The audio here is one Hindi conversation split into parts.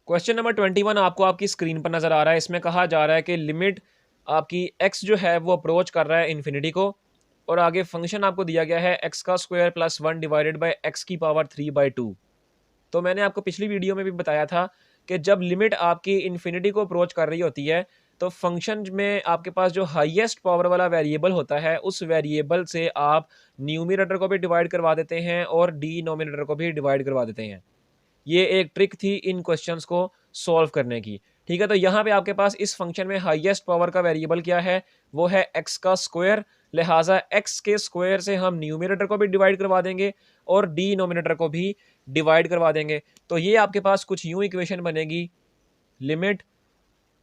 क्वेश्चन नंबर 21 आपको आपकी स्क्रीन पर नजर आ रहा है। इसमें कहा जा रहा है कि लिमिट आपकी x जो है वो अप्रोच कर रहा है इन्फिनिटी को, और आगे फंक्शन आपको दिया गया है एक्स का square plus one divided by x की पावर 3/2। तो मैंने आपको पिछली वीडियो में भी बताया था कि जब लिमिट आपकी इन्फिनिटी को अप्रोच कर रही होती है तो फंक्शन में आपके पास जो हाईएस्ट पावर वाला वेरिएबल होता है उस वेरिएबल से आप न्यूमरेटर को भी डिवाइड करवा देते हैं और डिनोमिनेटर को भी डिवाइड करवा देते हैं। ये एक ट्रिक थी इन क्वेश्चंस को सॉल्व करने की। ठीक है, तो यहाँ पे आपके पास इस फंक्शन में हाईएस्ट पावर का वेरिएबल क्या है, वो है एक्स का स्क्वायर। लिहाजा एक्स के स्क्वायर से हम न्यूमरेटर को भी डिवाइड करवा देंगे और डिनोमिनेटर को भी डिवाइड करवा देंगे। तो ये आपके पास कुछ यूं इक्वेशन बनेगी, limit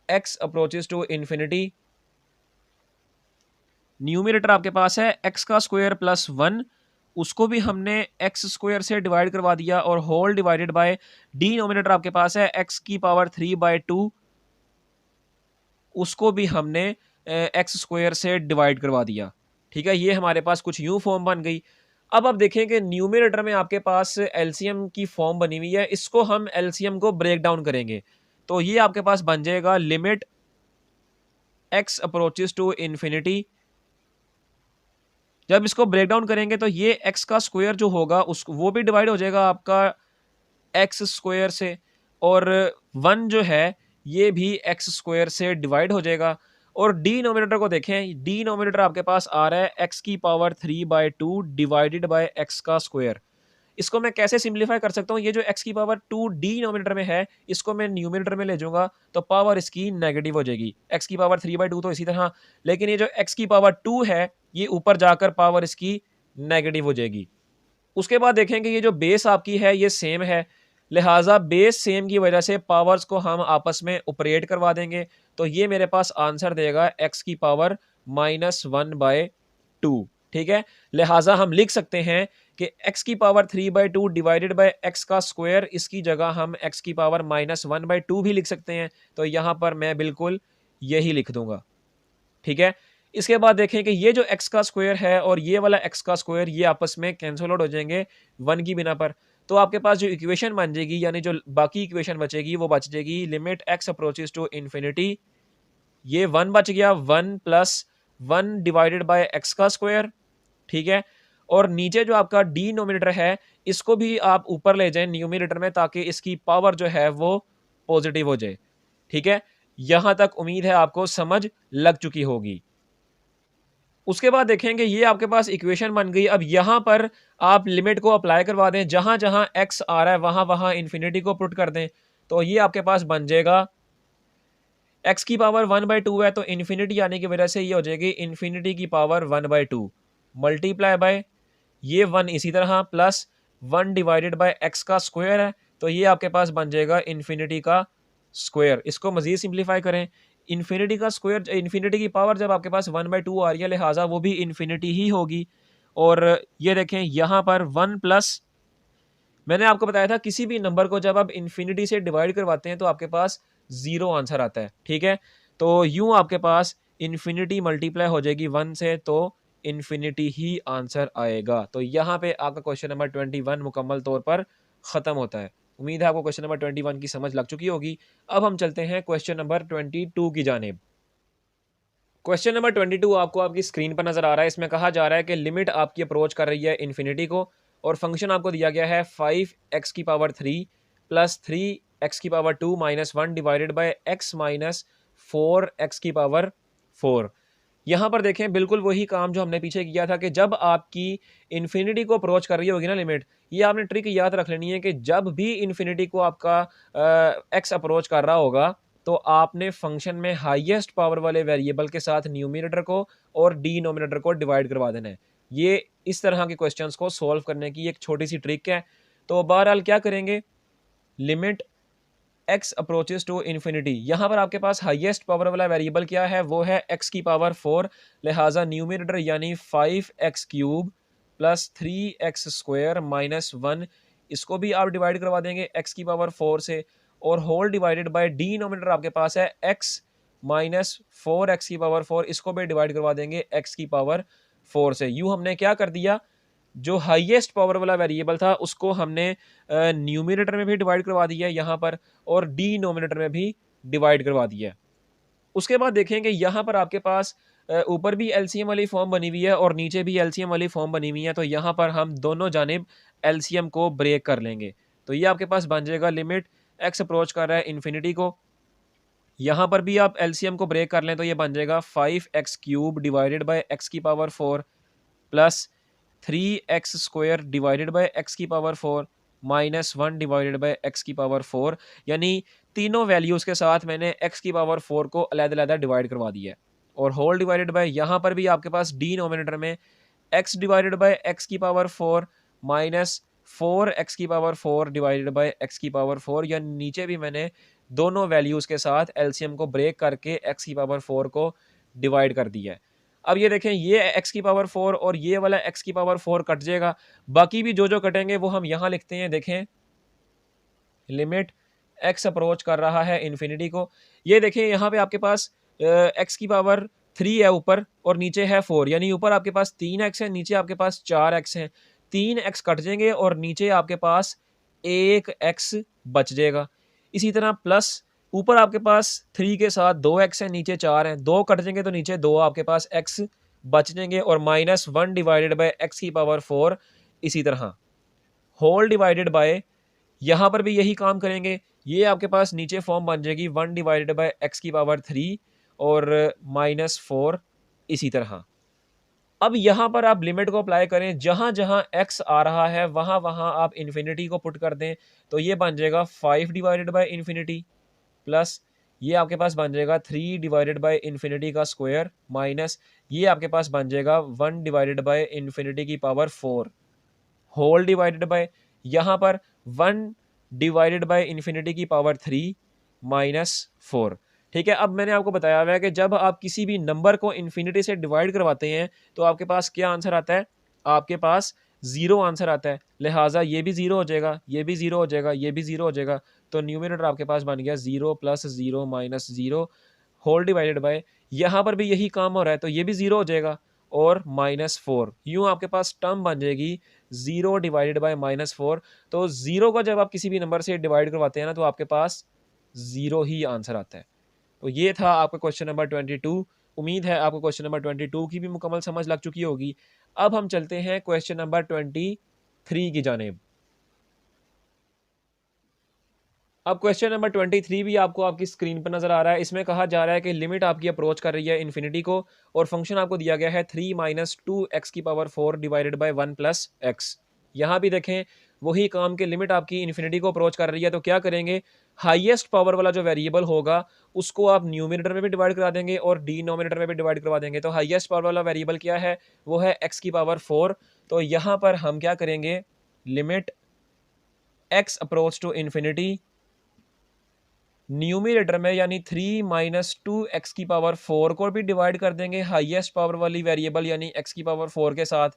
x approaches to infinity, numerator आपके पास है एक्स का स्क्वायर प्लस वन, उसको भी हमने एक्स स्क्वायर से डिवाइड करवा दिया, और होल डिवाइडेड बाय डिनोमिनेटर आपके पास है एक्स की पावर 3/2, उसको भी हमने एक्स स्क्वायर से डिवाइड करवा दिया। ठीक है, ये हमारे पास कुछ यूं फॉर्म बन गई। अब आप देखें कि न्यूमरेटर में आपके पास एलसीएम की फॉर्म बनी हुई है, इसको हम एलसीएम को ब्रेक डाउन करेंगे तो ये आपके पास बन जाएगा limit x approaches to infinity. जब इसको ब्रेक डाउन करेंगे तो ये एक्स का स्क्वायर जो होगा उस वो भी डिवाइड हो जाएगा आपका एक्स स्क्वायर से, और वन जो है ये भी एक्स स्क्वायर से डिवाइड हो जाएगा। और डिनोमिनेटर को देखें, डिनोमिनेटर आपके पास आ रहा है एक्स की पावर 3/2 डिवाइडेड बाय एक्स का स्क्वायर। इसको मैं कैसे सिंप्लीफाई कर सकता हूँ, ये जो एक्स की पावर 2 डिनोमिनेटर में है इसको मैं न्यूमरेटर में ले जाऊंगा तो पावर इसकी नेगेटिव हो जाएगी। एक्स की पावर 3/2 तो इसी तरह, लेकिन ये जो एक्स की पावर 2 है ये ऊपर जाकर पावर इसकी नेगेटिव हो जाएगी। उसके बाद देखेंगे ये जो बेस आपकी है ये सेम है, लिहाजा बेस सेम की वजह से पावर्स को हम आपस में ऑपरेट करवा देंगे। तो ये मेरे पास आंसर देगा एक्स की पावर -1/2। ठीक है, लिहाजा हम लिख सकते हैं कि एक्स की पावर 3/2 डिवाइडेड बाय एक्स का स्क्वायर, इसकी जगह हम एक्स की पावर -1/2 भी लिख सकते हैं। तो यहां पर मैं बिल्कुल यही लिख दूंगा। ठीक है, इसके बाद देखें कि ये जो एक्स का स्क्वायर है और ये वाला एक्स का स्क्वायर ये आपस में कैंसल आउट हो जाएंगे वन की बिना पर। तो आपके पास जो इक्वेशन बन जाएगी, यानी जो बाकी इक्वेशन बचेगी वो बच जाएगी limit x approaches to infinity, ये वन बच गया, one plus one divided by x का स्क्वायर। ठीक है, और नीचे जो आपका डिनोमिनेटर है इसको भी आप ऊपर ले जाएं न्यूमरेटर में ताकि इसकी पावर जो है वो पॉजिटिव हो जाए। ठीक है, यहां तक उम्मीद है आपको समझ लग चुकी होगी। उसके बाद देखेंगे ये आपके पास इक्वेशन बन गई। अब यहां पर आप लिमिट को अप्लाई करवा दें, जहां जहां एक्स आ रहा है वहां वहां इन्फिनिटी को पुट कर दें। तो ये आपके पास बन जाएगा एक्स की पावर 1/2 है तो इन्फिनिटी आने की वजह से ये हो जाएगी इन्फिनिटी की पावर 1/2 मल्टीप्लाई बाय ये वन इसी तरह plus one divided by x का स्क्वायर है। तो ये आपके पास बन जाएगा इन्फिनिटी का स्क्वायर। इसको मजीद सिंप्लीफाई करें, इन्फिनिटी का स्क्वायर, इन्फिनिटी की पावर जब आपके पास 1/2 आ रही है लिहाजा वो भी इन्फिनिटी ही होगी। और ये देखें यहाँ पर वन प्लस, मैंने आपको बताया था किसी भी नंबर को जब आप इन्फिनिटी से डिवाइड करवाते हैं तो आपके पास जीरो आंसर आता है। ठीक है, तो यूं आपके पास इन्फिनिटी मल्टीप्लाई हो जाएगी वन से तो इन्फिनिटी ही आंसर आएगा। तो यहाँ पे आपका क्वेश्चन नंबर 21 मुकम्मल तौर पर ख़त्म होता है। उम्मीद है आपको क्वेश्चन नंबर 21 की समझ लग चुकी होगी। अब हम चलते हैं क्वेश्चन नंबर 22 की जानिब। क्वेश्चन नंबर 22 आपको आपकी स्क्रीन पर नजर आ रहा है। इसमें कहा जा रहा है कि लिमिट आपकी अप्रोच कर रही है इन्फिनिटी को, और फंक्शन आपको दिया गया है 5x की पावर 3 प्लस 3x की power 2 minus 1 divided by x minus 4x की पावर 4। यहाँ पर देखें बिल्कुल वही काम जो हमने पीछे किया था कि जब आपकी इन्फिनिटी को अप्रोच कर रही होगी ना लिमिट, ये आपने ट्रिक याद रख लेनी है कि जब भी इन्फिनिटी को आपका एक्स अप्रोच कर रहा होगा तो आपने फंक्शन में हाईएस्ट पावर वाले वेरिएबल के साथ न्यूमरेटर को और डिनोमिनेटर को डिवाइड करवा देना है। ये इस तरह के क्वेश्चंस को सॉल्व करने की एक छोटी सी ट्रिक है। तो बहरहाल क्या करेंगे, limit x approaches to infinity, यहाँ पर आपके पास हाईएस्ट पावर वाला वेरिएबल क्या है, वो है एक्स की पावर 4। लिहाजा न्यूमरेटर यानी 5x cube plus 3x square minus 1, इसको भी आप डिवाइड करवा देंगे एक्स की पावर 4 से, और होल डिवाइडेड बाय डिनोमिनेटर आपके पास है x माइनस 4x की पावर 4, इसको भी डिवाइड करवा देंगे x की पावर 4 से। यूं हमने क्या कर दिया, जो हाईएस्ट पावर वाला वेरिएबल था उसको हमने न्यूमरेटर में भी डिवाइड करवा दिया है यहाँ पर, और डिनोमिनेटर में भी डिवाइड करवा दिया है। उसके बाद देखेंगे यहाँ पर आपके पास ऊपर भी एलसीएम वाली फॉर्म बनी हुई है और नीचे भी एलसीएम वाली फॉर्म बनी हुई है, तो यहाँ पर हम दोनों जानिब एलसीएम को ब्रेक कर लेंगे। तो ये आपके पास बन जाएगा लिमिट एक्स अप्रोच कर रहा है इन्फिनिटी को, यहाँ पर भी आप एलसीएम को ब्रेक कर लें तो ये बन जाएगा 5x³ डिवाइडेड बाय एक्स की power 4 plus 3x² divided by x की पावर 4 -1 डिवाइडेड बाय एक्स की पावर 4, यानी तीनों वैल्यूज़ के साथ मैंने एक्स की पावर 4 को अलग-अलग डिवाइड करवा दिया है। और होल डिवाइडेड बाय यहाँ पर भी आपके पास डिनोमिनेटर में x डिवाइडेड बाय एक्स की पावर 4 माइनस 4x की पावर 4 डिवाइडेड बाय एक्स की पावर 4, या नीचे भी मैंने दोनों वैल्यूज़ के साथ एलसीएम को ब्रेक करके x की पावर 4 को डिवाइड कर दिया है। अब ये देखें, ये x की पावर 4 और ये वाला x की पावर 4 कट जाएगा, बाकी भी जो जो कटेंगे वो हम यहाँ लिखते हैं। देखें, लिमिट x अप्रोच कर रहा है इन्फिनिटी को। ये देखें यहाँ पे आपके पास x की पावर 3 है ऊपर और नीचे है 4, यानी ऊपर आपके पास 3x है, नीचे आपके पास 4x है। 3x कट जाएंगे और नीचे आपके पास 1x बच जाएगा। इसी तरह प्लस ऊपर आपके पास 3 के साथ 2x है, नीचे 4 है, 2 कट जाएंगे तो नीचे 2 आपके पास x बच जाएंगे, और -1 डिवाइडेड बाय एक्स की पावर 4। इसी तरह होल डिवाइडेड बाय, यहाँ पर भी यही काम करेंगे। ये आपके पास नीचे फॉर्म बन जाएगी 1 डिवाइडेड बाय एक्स की पावर 3 और -4। इसी तरह अब यहाँ पर आप लिमिट को अप्लाई करें, जहाँ जहाँ x आ रहा है वहाँ वहाँ आप इन्फिनिटी को पुट कर दें, तो ये बन जाएगा 5 डिवाइडेड बाय इन्फिनिटी प्लस ये आपके पास बन जाएगा 3 डिवाइडेड बाय इन्फिनिटी का स्क्वायर माइनस ये आपके पास बन जाएगा 1 डिवाइडेड बाय इन्फिनिटी की पावर 4 होल डिवाइडेड बाय यहाँ पर 1 डिवाइडेड बाय इन्फिनिटी की पावर 3 -4। ठीक है, अब मैंने आपको बताया हुआ है कि जब आप किसी भी नंबर को इन्फिनिटी से डिवाइड करवाते हैं तो आपके पास क्या आंसर आता है, आपके पास 0 आंसर आता है। लिहाजा ये भी 0 हो जाएगा, ये भी 0 हो जाएगा, ये भी 0 हो जाएगा। तो न्यूमरेटर आपके पास बन गया 0 + 0 -0 होल डिवाइडेड बाय, यहाँ पर भी यही काम हो रहा है तो ये भी 0 हो जाएगा और -4। यूँ आपके पास टर्म बन जाएगी 0 डिवाइडेड बाय -4। तो 0 को जब आप किसी भी नंबर से डिवाइड करवाते हैं ना तो आपके पास 0 ही आंसर आता है। तो ये था आपका क्वेश्चन नंबर 22। उम्मीद है आपको क्वेश्चन नंबर 22 की भी मुकम्मल समझ लग चुकी होगी। अब हम चलते हैं क्वेश्चन नंबर 23 की जानिब। अब क्वेश्चन नंबर 23 भी आपको आपकी स्क्रीन पर नजर आ रहा है। इसमें कहा जा रहा है कि लिमिट आपकी अप्रोच कर रही है इन्फिनिटी को और फंक्शन आपको दिया गया है 3 - 2x की पावर 4 डिवाइडेड बाय 1 + x। यहाँ भी देखें वही काम के लिमिट आपकी इन्फिनिटी को अप्रोच कर रही है, तो क्या करेंगे, हाईएस्ट पावर वाला जो वेरिएबल होगा उसको आप न्यूमरेटर में भी डिवाइड करा देंगे और डिनोमिनेटर में भी डिवाइड करवा देंगे। तो हाईएस्ट पावर वाला वेरिएबल क्या है, वो है x की पावर 4। तो यहाँ पर हम क्या करेंगे, limit x approach to infinity numerator में यानी 3 - 2x की पावर 4 को भी डिवाइड कर देंगे हाईएस्ट पावर वाली वेरिएबल यानी x की पावर 4 के साथ,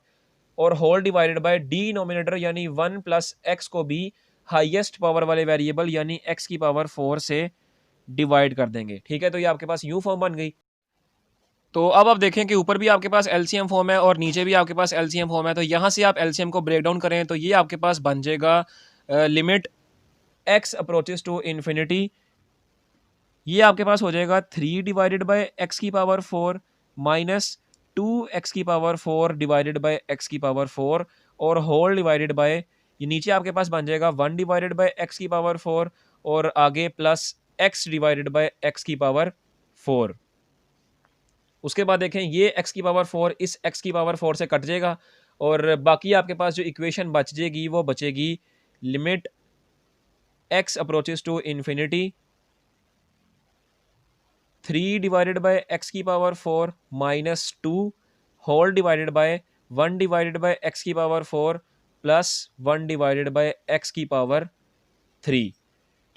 और होल डिवाइडेड बाय डिनोमिनेटर यानी 1 + x को भी हाईएस्ट पावर वाले वेरिएबल यानी x की पावर 4 से डिवाइड कर देंगे। ठीक है, तो ये आपके पास यूं फॉर्म बन गई। तो अब आप देखें कि ऊपर भी आपके पास एलसीएम फॉर्म है और नीचे भी आपके पास एलसीएम फॉर्म है, तो यहाँ से आप एलसीएम को ब्रेक डाउन करें तो ये आपके पास बन जाएगा limit x approaches to infinity, ये आपके पास हो जाएगा 3 डिवाइडेड बाय एक्स की पावर 4 माइनस 2x की पावर 4 डिवाइडेड बाय एक्स की पावर 4 और होल डिवाइडेड बाय, ये नीचे आपके पास बन जाएगा 1 डिवाइडेड बाय एक्स की पावर 4 और आगे plus x divided by x की पावर 4। उसके बाद देखें ये x की पावर 4 इस x की पावर 4 से कट जाएगा और बाकी आपके पास जो इक्वेशन बच जाएगी वो बचेगी limit x approaches to infinity 3 divided by x की power 4 -2 whole divided by 1 divided by x की power 4 plus 1 divided by x की पावर 3।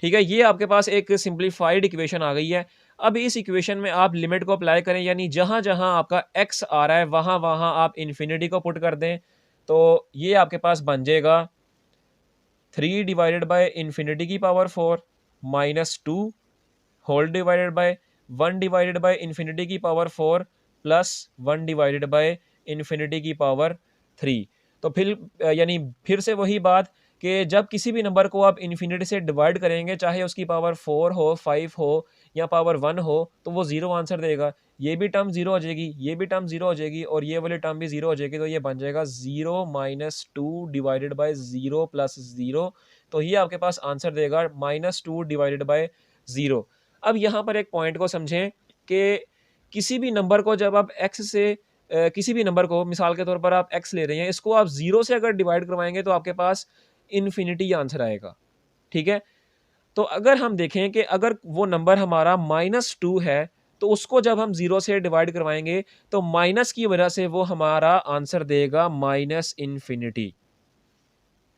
ठीक है, ये आपके पास एक सिंप्लीफाइड इक्वेशन आ गई है। अब इस इक्वेशन में आप लिमिट को अप्लाई करें, यानी जहां जहां आपका x आ रहा है वहां वहां आप इन्फिनिटी को पुट कर दें, तो ये आपके पास बन जाएगा 3 डिवाइडेड बाय इन्फिनिटी की power 4 -2 whole divided by 1 divided by infinity की power 4 plus 1 divided by infinity की पावर 3। तो फिर यानी फिर से वही बात कि जब किसी भी नंबर को आप इन्फिनिटी से डिवाइड करेंगे, चाहे उसकी पावर 4 हो, 5 हो या पावर 1 हो, तो वो 0 आंसर देगा। ये भी टर्म 0 हो जाएगी, ये भी टर्म 0 हो जाएगी और ये वाली टर्म भी 0 हो जाएगी, तो ये बन जाएगा 0 माइनस 2 डिवाइडेड बाय 0 प्लस 0। तो ये आपके पास आंसर देगा -2 डिवाइडेड बाय 0। अब यहाँ पर एक पॉइंट को समझें कि किसी भी नंबर को जब आप x से किसी भी नंबर को मिसाल के तौर पर आप x ले रहे हैं, इसको आप 0 से अगर डिवाइड करवाएँगे तो आपके पास इन्फिनिटी आंसर आएगा, ठीक है? तो अगर हम देखें कि अगर वो नंबर हमारा -2 है, तो उसको जब हम 0 से डिवाइड करवाएँगे, तो माइनस की वजह से वो हमारा आंसर देगा माइनस इन्फिनिटी,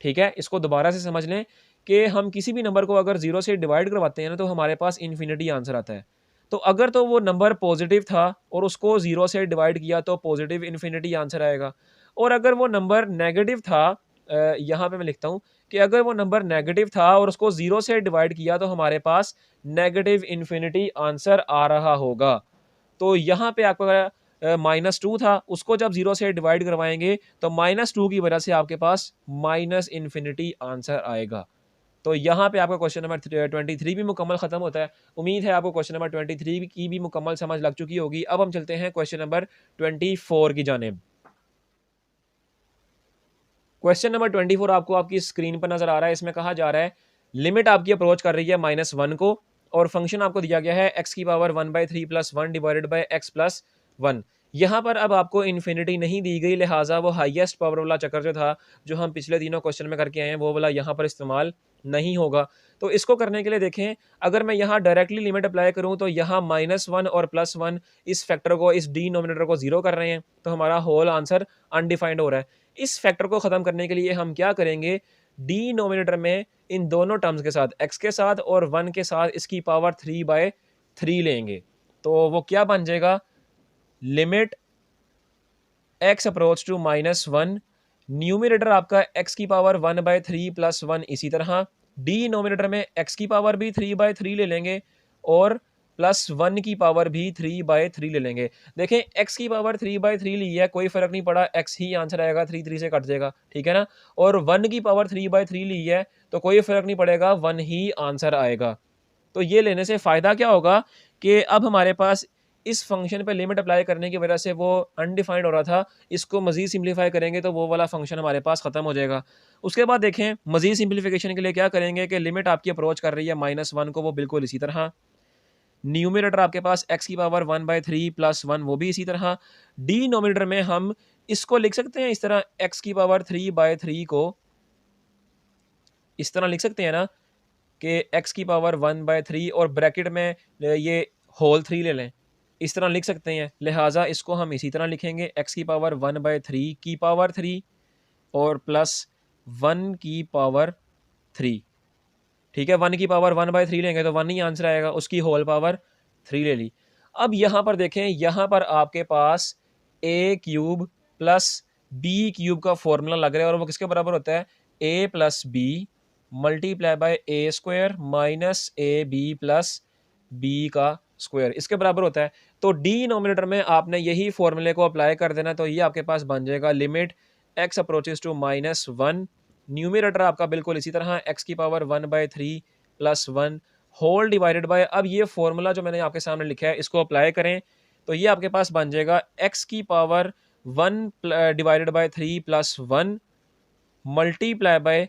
ठीक है? इसको दोबारा से समझ लें कि हम किसी भी नंबर को अगर 0 से डिवाइड करवाते हैं ना, तो हमारे पास इन्फिनिटी आंसर आता है। तो अगर तो वो नंबर पॉज़िटिव था और उसको 0 से डिवाइड किया, तो पॉज़िटिव इन्फिनिटी आंसर आएगा और अगर वो नंबर नेगेटिव था यहाँ पे मैं लिखता हूँ कि अगर वो नंबर नेगेटिव था और उसको 0 से डिवाइड किया, तो हमारे पास नेगेटिव इन्फिनिटी आंसर आ रहा होगा। तो यहाँ पे आपका -2 था, उसको जब 0 से डिवाइड करवाएँगे, तो -2 की वजह से आपके पास माइनस इन्फिनिटी आंसर आएगा। तो यहाँ पे आपका क्वेश्चन नंबर 23 भी मुकम्मल ख़त्म होता है। उम्मीद है आपको क्वेश्चन नंबर 23 की भी मुकम्मल समझ लग चुकी होगी। अब हम चलते हैं क्वेश्चन नंबर 24 की जानिब। क्वेश्चन नंबर 24 आपको आपकी स्क्रीन पर नज़र आ रहा है। इसमें कहा जा रहा है लिमिट आपकी अप्रोच कर रही है -1 को और फंक्शन आपको दिया गया है x की पावर 1/3 + 1 डिवाइडेड बाय x + 1। यहाँ पर अब आपको इन्फिनिटी नहीं दी गई, लिहाजा वो हाईएस्ट पावर वाला चक्कर जो था, जो हम पिछले तीनों क्वेश्चन में करके आए हैं, वो वाला यहाँ पर इस्तेमाल नहीं होगा। तो इसको करने के लिए देखें, अगर मैं यहाँ डायरेक्टली लिमिट अप्लाई करूँ, तो यहाँ -1 और +1 इस फैक्टर को, इस डिनोमिनेटर को 0 कर रहे हैं, तो हमारा होल आंसर अनडिफाइंड हो रहा है। इस फैक्टर को ख़त्म करने के लिए हम क्या करेंगे, डिनोमिनेटर में इन दोनों टर्म्स के साथ, x के साथ और 1 के साथ इसकी पावर 3/3 लेंगे। तो वो क्या बन जाएगा, limit x approach to -1, numerator आपका x की पावर 1/3 + 1 इसी तरह, डिनोमिनेटर में x की पावर भी 3/3 ले लेंगे और +1 की पावर भी 3/3 ले लेंगे। देखें x की पावर 3/3 ली है, कोई फ़र्क नहीं पड़ा, x ही आंसर आएगा, 3 3 से कट जाएगा, ठीक है ना? और 1 की पावर 3/3 ली है, तो कोई फ़र्क नहीं पड़ेगा, 1 ही आंसर आएगा। तो ये लेने से फ़ायदा क्या होगा कि अब हमारे पास इस फ़ंक्शन पे लिमिट अप्लाई करने की वजह से वो अनडिफाइंड हो रहा था, इसको मज़ीद सिम्प्लीफ़ाई करेंगे तो वो वाला फ़ंक्शन हमारे पास ख़त्म हो जाएगा। उसके बाद देखें मज़ीद सिम्प्लीफ़िकेशन के लिए क्या करेंगे कि लिमिट आपकी अप्रोच कर रही है -1 को, वो बिल्कुल इसी तरह। न्यूमरेटर आपके पास x की पावर 1/3 + 1 वो भी इसी तरह। डिनोमिनेटर में हम इसको लिख सकते हैं इस तरह, x की पावर 3/3 को इस तरह लिख सकते हैं ना कि x की पावर 1/3 और ब्रैकेट में ये होल 3 ले लें, इस तरह लिख सकते हैं। लिहाजा इसको हम इसी तरह लिखेंगे, x की पावर 1/3 की पावर 3 और +1 की पावर 3, ठीक है? 1 की पावर 1/3 लेंगे तो 1 ही आंसर आएगा, उसकी होल पावर 3 ले ली। अब यहाँ पर देखें, यहाँ पर आपके पास a cube plus b cube का फॉर्मूला लग रहा है और वो किसके बराबर होता है, a plus b multiply by a square minus ab plus b का स्क्वायर, इसके बराबर होता है। तो डिनोमिनेटर में आपने यही फॉर्मूले को अप्लाई कर देना, तो ये आपके पास बन जाएगा limit x approaches to -1, numerator आपका बिल्कुल इसी तरह x की पावर 1/3 + 1 होल डिवाइडेड बाय, अब ये फॉर्मूला जो मैंने आपके सामने लिखा है इसको अप्लाई करें, तो ये आपके पास बन जाएगा x की पावर 1/3 + 1 मल्टीप्लाई बाय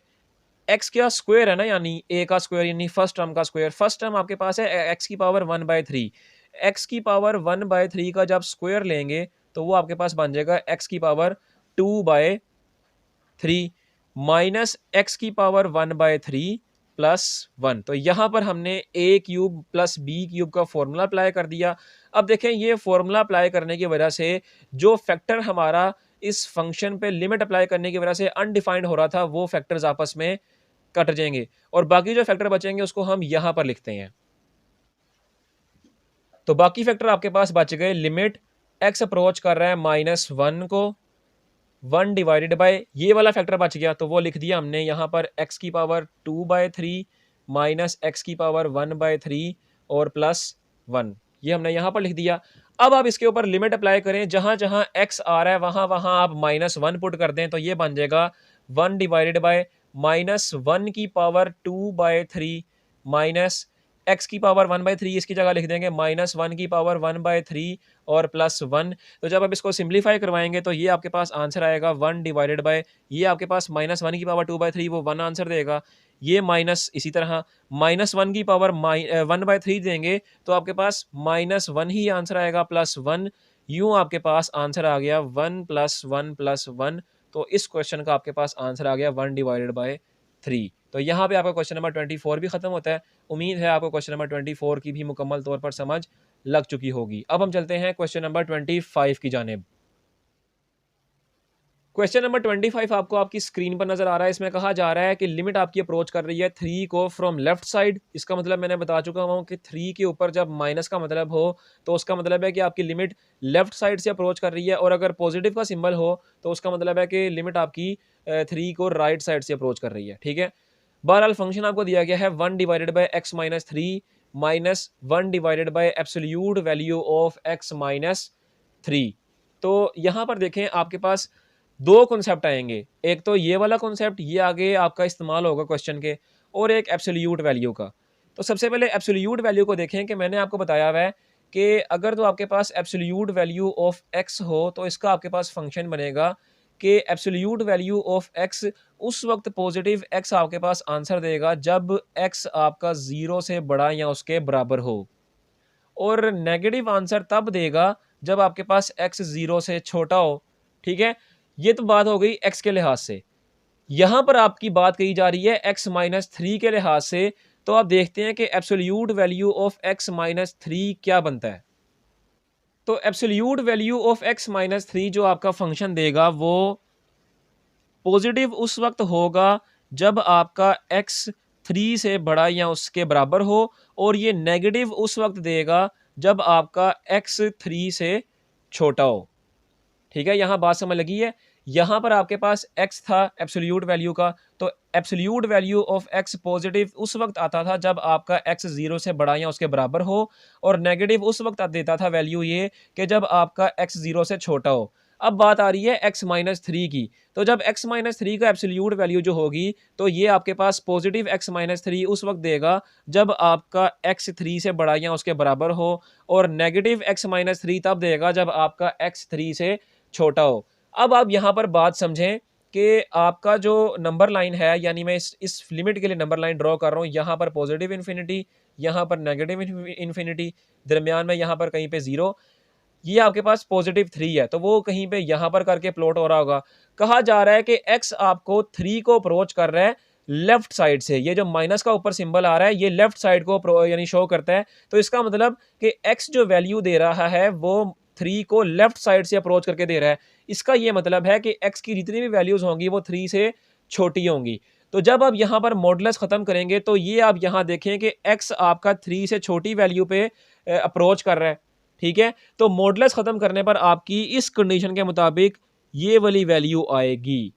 x का स्क्वायर है ना, यानी a का स्क्वायर यानी फर्स्ट टर्म का स्क्वायर। फर्स्ट टर्म आपके पास है x की पावर 1/3, x की पावर 1/3 का जब स्क्वायर लेंगे तो वो आपके पास बन जाएगा x की पावर 2/3 माइनस x की पावर 1/3 + 1। तो यहाँ पर हमने a cube plus b cube का फॉर्मूला अप्लाई कर दिया। अब देखें ये फॉर्मूला अप्लाई करने की वजह से जो फैक्टर हमारा इस फंक्शन पे लिमिट अप्लाई करने की वजह से अनडिफाइंड हो रहा था, वो फैक्टर्स आपस में कट जाएंगे और बाकी जो फैक्टर बचेंगे उसको हम यहाँ पर लिखते हैं। तो बाकी फैक्टर आपके पास बच गए, लिमिट x अप्रोच कर रहा है -1 को, 1 डिवाइडेड बाय ये वाला फैक्टर बच गया, तो वो लिख दिया हमने यहाँ पर x की पावर 2/3 माइनस x की पावर 1/3 और +1, ये हमने यहाँ पर लिख दिया। अब आप इसके ऊपर लिमिट अप्लाई करें, जहां जहां x आ रहा है वहां वहां आप -1 पुट कर दें, तो ये बन जाएगा 1 डिवाइडेड बाय -1 की पावर 2/3 माइनस x की पावर 1/3, इसकी जगह लिख देंगे -1 की पावर 1/3 और +1। तो जब आप इसको सिंप्लीफाई करवाएंगे तो ये आपके पास आंसर आएगा 1 डिवाइडेड बाय, ये आपके पास -1 की पावर 2/3 वो 1 आंसर देगा, ये माइनस इसी तरह -1 की पावर 1/3 देंगे तो आपके पास -1 ही आंसर आएगा, +1। यूं आपके पास आंसर आ गया 1 + 1 + 1। तो इस क्वेश्चन का आपके पास आंसर आ गया 1 डिवाइडेड बाय 3। तो यहाँ पे आपका क्वेश्चन नंबर 24 भी खत्म होता है। उम्मीद है आपको क्वेश्चन नंबर 24 की भी मुकम्मल तौर पर समझ लग चुकी होगी। अब हम चलते हैं क्वेश्चन नंबर 25 की जानिब। क्वेश्चन नंबर 25 आपको आपकी स्क्रीन पर नजर आ रहा है। इसमें कहा जा रहा है कि लिमिट आपकी अप्रोच कर रही है 3 को फ्रॉम लेफ्ट साइड। इसका मतलब मैंने बता चुका हूं कि 3 के ऊपर जब माइनस का मतलब हो तो उसका मतलब है कि आपकी लिमिट लेफ्ट साइड से अप्रोच कर रही है, और अगर पॉजिटिव का सिंबल हो तो उसका मतलब है कि लिमिट आपकी 3 को राइट साइड से अप्रोच कर रही है। ठीक है, बहरहाल फंक्शन आपको दिया गया है 1 divided by x minus 3 minus 1 divided bye absolute value of x minus 3। तो यहाँ पर देखें आपके पास दो कॉन्सेप्ट आएंगे, एक तो ये वाला कॉन्सेप्ट, ये आगे आपका इस्तेमाल होगा क्वेश्चन के, और एक एब्सोल्यूट वैल्यू का। तो सबसे पहले एब्सोल्यूट वैल्यू को देखें कि मैंने आपको बताया हुआ है कि अगर तो आपके पास एब्सोल्यूट वैल्यू ऑफ x हो तो इसका आपके पास फंक्शन बनेगा कि एब्सोल्यूट वैल्यू ऑफ x उस वक्त पॉजिटिव x आपके पास आंसर देगा जब x आपका 0 से बड़ा या उसके बराबर हो, और नेगेटिव आंसर तब देगा जब आपके पास x 0 से छोटा हो। ठीक है, ये तो बात हो गई x के लिहाज से। यहां पर आपकी बात कही जा रही है x माइनस 3 के लिहाज से। तो आप देखते हैं कि absolute value of x minus 3 क्या बनता है। तो absolute value of x minus 3 जो आपका फंक्शन देगा वो पॉजिटिव उस वक्त होगा जब आपका x 3 से बड़ा या उसके बराबर हो, और ये नेगेटिव उस वक्त देगा जब आपका x 3 से छोटा हो। ठीक है, यहां बात समझ लगी है। यहां पर आपके पास x था एब्सोल्यूट वैल्यू का, तो absolute value of x positive उस वक्त आता था जब आपका x 0 से बड़ा या उसके बराबर हो, और नेगेटिव उस वक्त देता था वैल्यू ये कि जब आपका x 0 से छोटा हो। अब बात आ रही है x माइनस 3 की। तो जब x माइनस 3 का एब्सोल्यूट वैल्यू जो होगी तो ये आपके पास पॉजिटिव x माइनस 3 उस वक्त देगा जब आपका x 3 से बड़ा या उसके बराबर हो, और नेगेटिव x माइनस 3 तब देगा जब आपका x 3 से छोटा हो। अब आप यहाँ पर बात समझें कि आपका जो नंबर लाइन है, यानी मैं इस लिमिट के लिए नंबर लाइन ड्रॉ कर रहा हूँ, यहाँ पर पॉजिटिव इन्फिनिटी, यहाँ पर नेगेटिव इन्फिनिटी, दरमियान में यहाँ पर कहीं पे 0, ये आपके पास पॉजिटिव 3 है, तो वो कहीं पे यहाँ पर करके प्लॉट हो रहा होगा। कहा जा रहा है कि x आपको 3 को अप्रोच कर रहा है लेफ्ट साइड से। ये जो माइनस का ऊपर सिंबल आ रहा है ये लेफ्ट साइड को यानी शो करता है। तो इसका मतलब कि x जो वैल्यू दे रहा है वो 3 को लेफ्ट साइड से अप्रोच करके दे रहा है। इसका ये मतलब है कि x की जितनी भी वैल्यूज होंगी वो 3 से छोटी होंगी। तो जब आप यहाँ पर मॉडुलस खत्म करेंगे तो ये आप यहाँ देखें कि x आपका 3 से छोटी वैल्यू पे अप्रोच कर रहा है। ठीक है, तो मॉडुलस खत्म करने पर आपकी इस कंडीशन के मुताबिक ये वाली वैल्यू आएगी।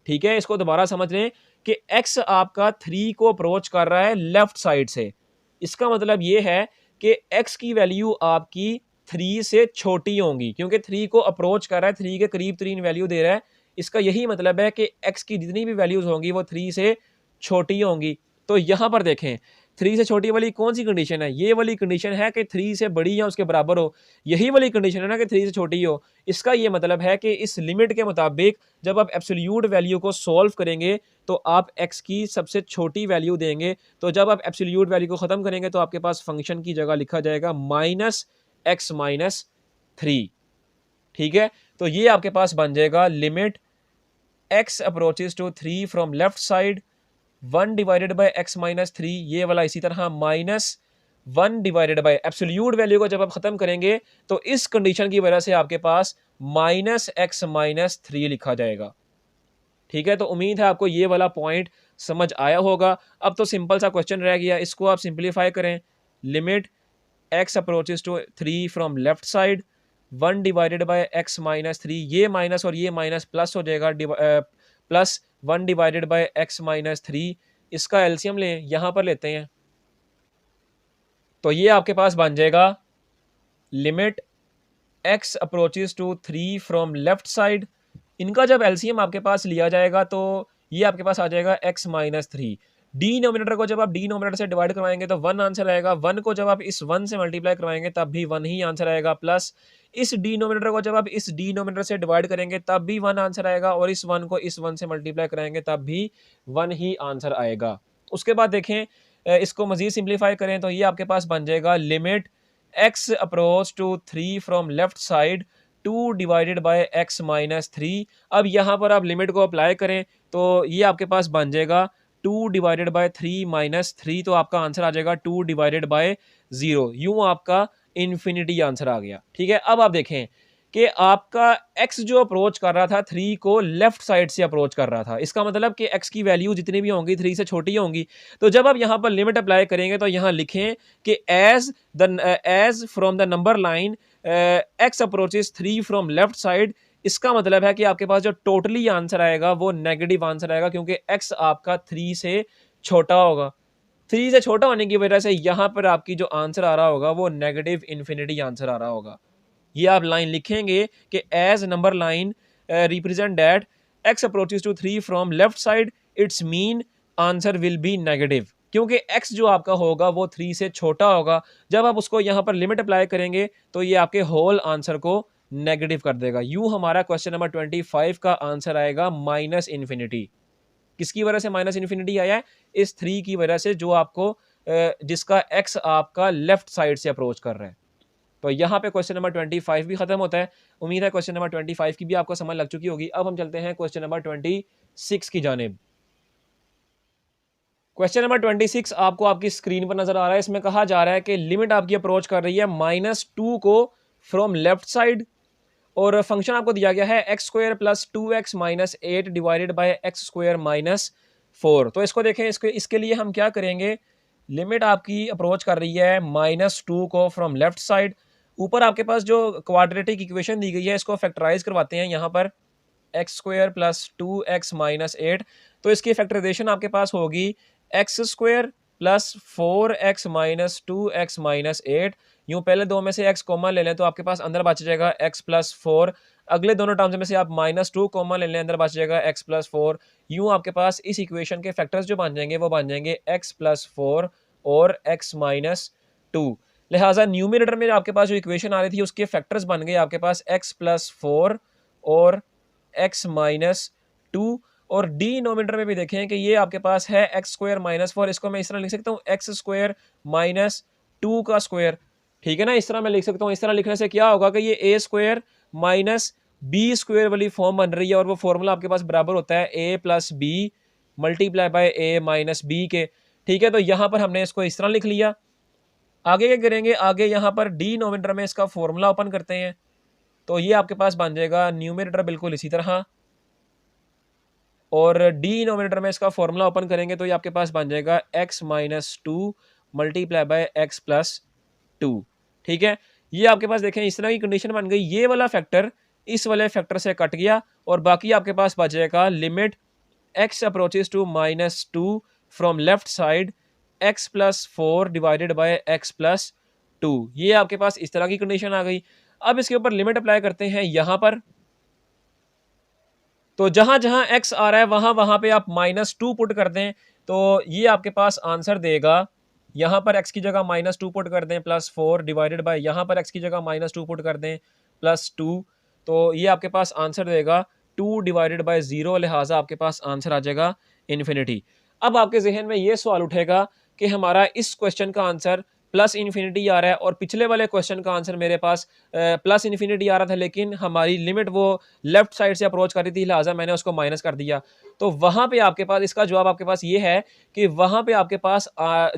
ठीक है, इसको दोबारा समझ लें कि x आपका 3 को अप्रोच कर रहा है लेफ्ट साइड से। इसका मतलब ये है कि x की वैल्यू आपकी 3 से छोटी होंगी, क्योंकि 3 को अप्रोच कर रहा है, 3 के करीब तरीन वैल्यू दे रहा है। इसका यही मतलब है कि x की जितनी भी वैल्यूज होंगी वो 3 से छोटी होंगी। तो यहां पर देखें 3 से छोटी वाली कौन सी कंडीशन है, ये वाली कंडीशन है कि 3 से बड़ी या उसके बराबर हो। यही वाली कंडीशन है ना कि 3 से छोटी हो। इसका ये मतलब है कि इस लिमिट के मुताबिक जब आप एब्सोल्यूट वैल्यू को सॉल्व करेंगे तो आप x की सबसे छोटी वैल्यू देंगे। तो जब आप एब्सोल्यूट वैल्यू को खत्म करेंगे तो आपके पास फंक्शन की जगह लिखा जाएगा -x माइनस 3। ठीक है, तो ये आपके पास बन जाएगा limit x approaches to 3 from left side 1 divided by x minus 3, ये वाला इसी तरह -1 डिवाइडेड बाय एब्सोल्यूट वैल्यू को जब आप खत्म करेंगे तो इस कंडीशन की वजह से आपके पास -x माइनस 3 लिखा जाएगा। ठीक है, तो उम्मीद है आपको ये वाला पॉइंट समझ आया होगा। अब तो सिंपल सा क्वेश्चन रह गया, इसको आप सिंप्लीफाई करें। Limit x approaches to 3 from left side 1 divided by x minus 3, ये माइनस और ये माइनस प्लस हो जाएगा, plus 1 divided by x minus 3। इसका एलसीएम लें, यहां पर लेते हैं, तो ये आपके पास बन जाएगा limit x approaches to 3 from left side, इनका जब एलसीएम आपके पास लिया जाएगा तो ये आपके पास आ जाएगा x माइनस 3। डिनोमिनेटर को जब आप डिनोमिनेटर से डिवाइड करवाएंगे तो 1 आंसर आएगा, 1 को जब आप इस 1 से मल्टीप्लाई करवाएंगे तब भी 1 ही आंसर आएगा, प्लस इस डिनोमिनेटर को जब आप इस डिनोमिनेटर से डिवाइड करेंगे तब भी 1 आंसर आएगा, और इस 1 को इस 1 से मल्टीप्लाई कराएंगे तब भी 1 ही आंसर आएगा। उसके बाद देखें, इसको मजीद सिंप्लीफाई करें तो ये आपके पास बन जाएगा limit x approach to 3 from left side 2 divided by x minus 3। अब यहाँ पर आप लिमिट को अप्लाई करें तो ये आपके पास बन जाएगा 2 डिवाइडेड बाय 3 माइनस 3, तो आपका आंसर आ जाएगा 2 डिवाइडेड बाय 0। यूं आपका इन्फिनिटी आंसर आ गया। ठीक है, अब आप देखें कि आपका x जो अप्रोच कर रहा था 3 को लेफ्ट साइड से अप्रोच कर रहा था, इसका मतलब कि x की वैल्यू जितनी भी होंगी 3 से छोटी होंगी। तो जब आप यहाँ पर लिमिट अप्लाई करेंगे तो यहाँ लिखें कि as from the number line x approaches 3 from left side, इसका मतलब है कि आपके पास जो टोटली आंसर आएगा वो नेगेटिव आंसर आएगा, क्योंकि x आपका 3 से छोटा होगा। 3 से छोटा होने की वजह से यहाँ पर आपकी जो आंसर आ रहा होगा वो नेगेटिव इन्फिनिटी आंसर आ रहा होगा। ये आप लाइन लिखेंगे कि as number line represent that x approaches to 3 from left side, it's mean answer will be negative, क्योंकि x जो आपका होगा वो 3 से छोटा होगा। जब आप उसको यहाँ पर लिमिट अप्लाई करेंगे तो ये आपके होल आंसर को नेगेटिव कर देगा। यूं हमारा क्वेश्चन नंबर 25 का आंसर आएगा माइनस इन्फिनिटी। किसकी वजह से माइनस इन्फिनिटी आया है? इस 3 की वजह से, जो आपको जिसका x आपका लेफ्ट साइड से अप्रोच कर रहा है। तो यहाँ पे क्वेश्चन नंबर 25 भी खत्म होता है। उम्मीद है क्वेश्चन नंबर 25 की भी आपको समझ लग चुकी होगी। अब हम चलते हैं क्वेश्चन नंबर 26 की जानिब। क्वेश्चन नंबर 26 आपको आपकी स्क्रीन पर नजर आ रहा है। इसमें कहा जा रहा है कि लिमिट आपकी अप्रोच कर रही है -2 को फ्रॉम लेफ्ट साइड, और फंक्शन आपको दिया गया है x square plus 2x minus 8 divided by x square minus 4। तो इसको देखें, इसके लिए हम क्या करेंगे, लिमिट आपकी अप्रोच कर रही है -2 को फ्रॉम लेफ्ट साइड। ऊपर आपके पास जो क्वाड्रेटिक इक्वेशन दी गई है इसको फैक्टराइज करवाते हैं। यहाँ पर x square plus 2x minus 8, तो इसकी फैक्टराइजेशन आपके पास होगी x square plus 4x minus 2x minus 8। यूँ पहले दो में से x कॉमन ले लें तो आपके पास अंदर बच जाएगा x प्लस 4। अगले दोनों टर्म्स में से आप -2 कॉमन ले लें, अंदर बच जाएगा x प्लस 4। यूँ आपके पास इस इक्वेशन के फैक्टर्स जो बन जाएंगे वो बन जाएंगे x प्लस 4 और x माइनस 2। लिहाजा न्यूमरेटर में आपके पास जो इक्वेशन आ रही थी उसके फैक्टर्स बन गए आपके पास x प्लस 4 और x माइनस 2। और डिनोमिनेटर में भी देखें कि ये आपके पास है x स्क्वायर माइनस 4, इसको मैं इस तरह लिख सकता हूँ x स्क्वायर माइनस 2 का स्क्वायर। ठीक है ना, इस तरह मैं लिख सकता हूँ। इस तरह लिखने से क्या होगा कि ये a square minus b square वाली फॉर्म बन रही है, और वो फॉर्मूला आपके पास बराबर होता है a plus b multiply by a minus b के। ठीक है, तो यहाँ पर हमने इसको इस तरह लिख लिया। आगे क्या करेंगे, आगे यहाँ पर डिनोमिनेटर में इसका फॉर्मूला ओपन करते हैं, तो ये आपके पास बन जाएगा न्यूमरेटर बिल्कुल इसी तरह, और डिनोमिनेटर में इसका फॉर्मूला ओपन करेंगे तो ये आपके पास बन जाएगा x minus 2 multiply by x plus 2। ठीक है, ये आपके पास देखें इस तरह की कंडीशन बन गई। ये वाला फैक्टर इस वाले फैक्टर से कट गया, और बाकी आपके पास बचेगा limit x approaches to -2 from left side x plus 4 divided by x plus 2। ये आपके पास इस तरह की कंडीशन आ गई। अब इसके ऊपर लिमिट अप्लाई करते हैं यहाँ पर, तो जहां जहां x आ रहा है वहां वहां पे आप -2 पुट कर दें, तो ये आपके पास आंसर देगा। यहां पर x की जगह -2 पुट कर दें प्लस 4 डिवाइडेड बाय, यहां पर x की जगह -2 पुट कर दें प्लस 2, तो ये आपके पास आंसर देगा 2 डिवाइडेड बाय 0। लिहाजा आपके पास आंसर आ जाएगा इन्फिनिटी। अब आपके जहन में ये सवाल उठेगा कि हमारा इस क्वेश्चन का आंसर प्लस इन्फिनिटी आ रहा है, और पिछले वाले क्वेश्चन का आंसर मेरे पास प्लस इन्फिनिटी आ रहा था, लेकिन हमारी लिमिट वो लेफ्ट साइड से अप्रोच कर रही थी, लिहाजा मैंने उसको माइनस कर दिया। तो वहाँ पे आपके पास इसका जवाब आपके पास ये है कि वहाँ पे आपके पास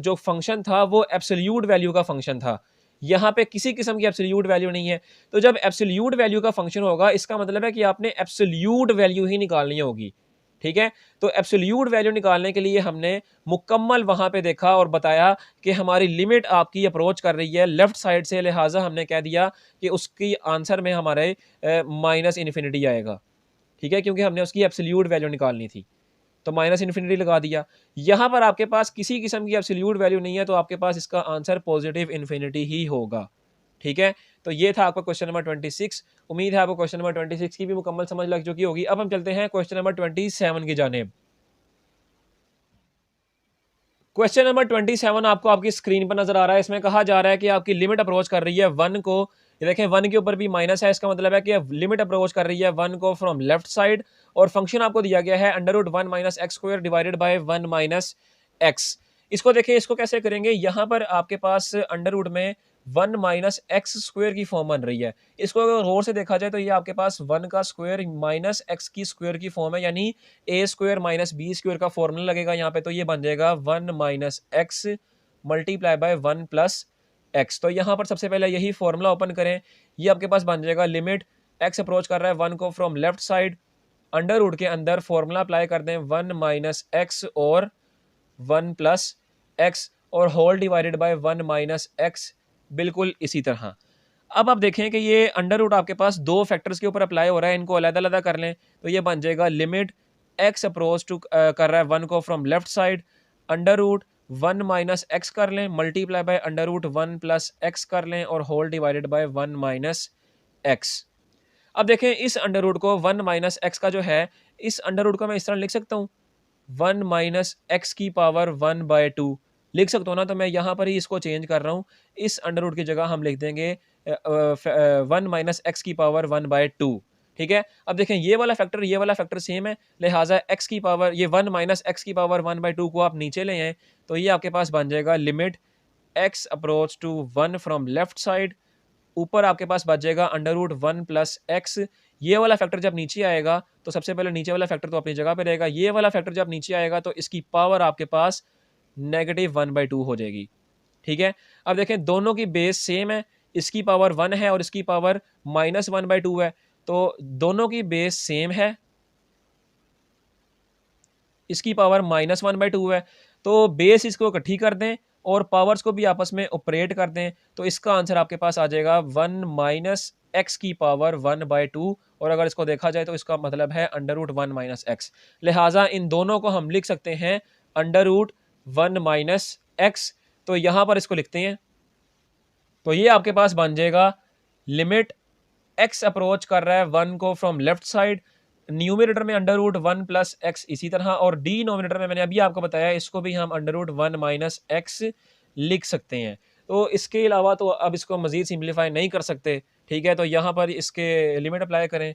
जो फंक्शन था वो एब्सोल्यूट वैल्यू का फंक्शन था। यहाँ पे किसी किस्म की एब्सोल्यूट वैल्यू नहीं है। तो जब एब्सोल्यूट वैल्यू का फंक्शन होगा इसका मतलब है कि आपने एब्सोल्यूट वैल्यू ही निकालनी होगी। ठीक है, तो एब्सोल्यूट वैल्यू निकालने के लिए हमने मुकम्मल वहां पे देखा और बताया कि हमारी लिमिट आपकी अप्रोच कर रही है लेफ्ट साइड से, लिहाजा हमने कह दिया कि उसकी आंसर में हमारे माइनस इन्फिनिटी आएगा। ठीक है, क्योंकि हमने उसकी एब्सोल्यूट वैल्यू निकालनी थी, तो माइनस इन्फिनिटी लगा दिया। यहाँ पर आपके पास किसी किस्म की एब्सोल्यूट वैल्यू नहीं है, तो आपके पास इसका आंसर पॉजिटिव इन्फिनिटी ही होगा। ठीक है, तो ये था आपका क्वेश्चन नंबर 26। उम्मीद है आपको क्वेश्चन नंबर 26 की भी मुकम्मल समझ लग चुकी होगी। अब हम चलते हैं क्वेश्चन नंबर 27 की जानिब। क्वेश्चन नंबर 27 आपको आपकी स्क्रीन पर नजर आ रहा है। इसमें कहा जा रहा है कि आपकी लिमिट अप्रोच कर रही है 1 को, ये देखें 1 के ऊपर भी माइनस है, इसका मतलब है कि लिमिट अप्रोच कर रही है 1 को फ्रॉम लेफ्ट साइड, और फंक्शन आपको दिया गया है under root 1 minus x square divided by 1 minus x. इसको देखें, इसको कैसे करेंगे, यहां पर आपके पास अंडर रूट में 1 माइनस एक्स स्क्वायर की फॉर्म बन रही है। इसको अगर गौर से देखा जाए तो ये आपके पास 1 का स्क्वायर माइनस एक्स की स्क्वायर की फॉर्म है, यानी ए स्क्वायर माइनस बी स्क्वायर का फॉर्मूला लगेगा यहाँ पे, तो ये बन जाएगा 1 minus x multiply bye 1 plus x. तो यहाँ पर सबसे पहले यही फॉर्मूला ओपन करें, ये आपके पास बन जाएगा लिमिट एक्स अप्रोच कर रहा है 1 को from left side, under root के अंदर फॉर्मूला अप्लाई कर दें 1 माइनस एक्स और 1 प्लस एक्स और whole divided by 1 minus x, बिल्कुल इसी तरह। अब आप देखें कि ये अंडर रूट आपके पास दो फैक्टर्स के ऊपर अप्लाई हो रहा है, इनको अलग अलग कर लें तो ये बन जाएगा लिमिट एक्स अप्रोच टू कर रहा है 1 को from left side, under root 1 minus x कर लें multiply by under root 1 plus x कर लें और whole divided by 1 minus x. अब देखें इस अंडर रूट को 1 माइनस एक्स का जो है, इस अंडर रूट को मैं इस तरह लिख सकता हूँ 1 माइनस एक्स की पावर 1 बाय 2 लिख सकता हूँ ना, तो मैं यहाँ पर ही इसको चेंज कर रहा हूँ, इस अंडर रूट की जगह हम लिख देंगे 1 माइनस एक्स की पावर 1 बाय 2। ठीक है, अब देखें ये वाला फैक्टर सेम है, लिहाजा एक्स की पावर ये 1 माइनस एक्स की पावर 1 बाय 2 को आप नीचे ले आए तो ये आपके पास बन जाएगा limit x approach to 1 from left side, ऊपर आपके पास बच जाएगा अंडर रूट 1 प्लस एक्स। ये वाला फैक्टर जब नीचे आएगा तो सबसे पहले नीचे वाला फैक्टर तो अपनी जगह पे रहेगा, ये वाला फैक्टर जब नीचे आएगा तो इसकी पावर आपके पास -1/2 हो जाएगी। ठीक है, अब देखें दोनों की बेस सेम है, इसकी पावर 1 है और इसकी पावर -1/2 है, तो दोनों की बेस सेम है, इसकी पावर -1/2 है, तो बेस इसको इकट्ठी कर दें और पावर्स को भी आपस में ऑपरेट कर दें, तो इसका आंसर आपके पास आ जाएगा 1 माइनस एक्स की पावर 1/2, और अगर इसको देखा जाए तो इसका मतलब है अंडर रूट 1 माइनस एक्स। लिहाजा इन दोनों को हम लिख सकते हैं अंडर रूट 1 माइनस एक्स। तो यहां पर इसको लिखते हैं, तो ये आपके पास बन जाएगा लिमिट एक्स अप्रोच कर रहा है 1 को फ्रॉम लेफ्ट साइड, न्यूमरेटर में अंडर रूट 1 प्लस एक्स इसी तरह, और डिनोमिनेटर में मैंने अभी आपको बताया इसको भी हम अंडर रूट 1 माइनस एक्स लिख सकते हैं। तो इसके अलावा तो अब इसको मजीद सिंप्लीफाई नहीं कर सकते। ठीक है, तो यहाँ पर इसके लिमिट अप्लाई करें,